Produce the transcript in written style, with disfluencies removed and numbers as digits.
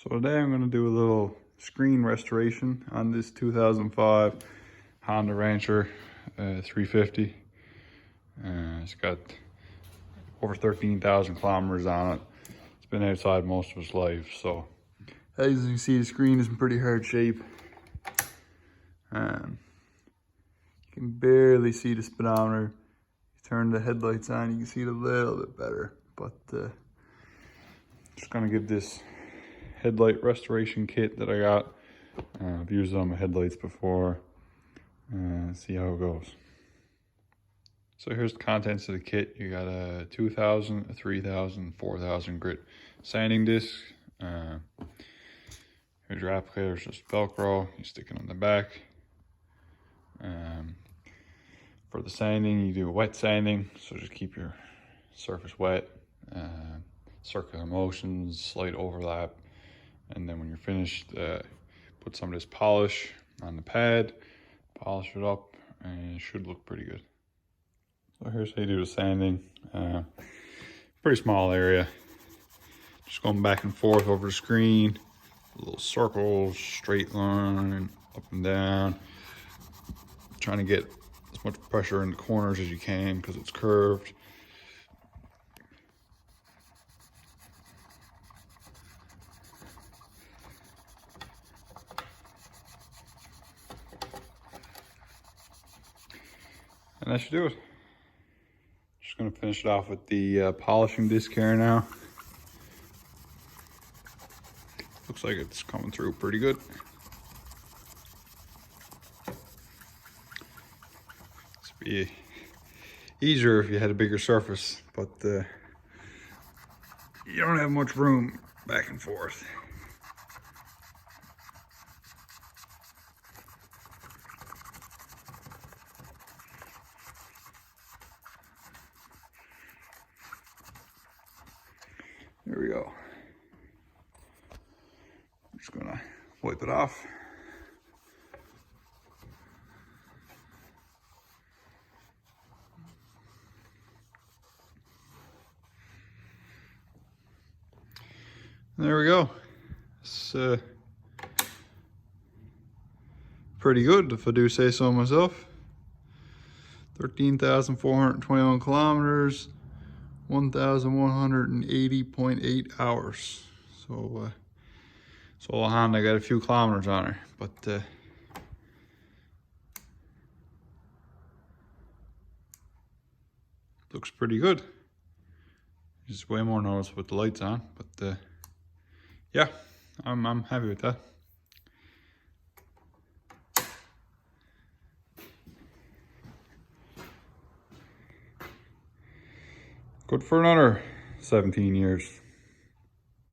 So today I'm going to do a little screen restoration on this 2005 Honda Rancher 350. It's got over 13,000 kilometers on it. It's been outside most of its life, so as you can see, the screen is in pretty hard shape. You can barely see the speedometer. You turn the headlights on, you can see it a little bit better, but just gonna give this headlight restoration kit that I got. I've used it on my headlights before. See how it goes. So here's the contents of the kit. You got a 2000, a 3000, 4000 grit sanding disc. Here's your applicator, it's just Velcro. You stick it on the back. For the sanding, you do a wet sanding, so just keep your surface wet. Circular motions, slight overlap. And then when you're finished, put some of this polish on the pad, polish it up, and it should look pretty good. So here's how you do the sanding. Pretty small area. Just going back and forth over the screen. Little circles, straight line, up and down. Trying to get as much pressure in the corners as you can because it's curved. And that should do it. Just gonna finish it off with the polishing disc here now. Looks like it's coming through pretty good. This would be easier if you had a bigger surface, but you don't have much room back and forth. There we go. I'm just gonna wipe it off. There we go. It's pretty good, if I do say so myself. 13,421 kilometers. 1,180.8 hours. So a Honda got a few kilometers on her, but looks pretty good. It's way more noticeable with the lights on, but yeah, I'm happy with that. Good for another 17 years.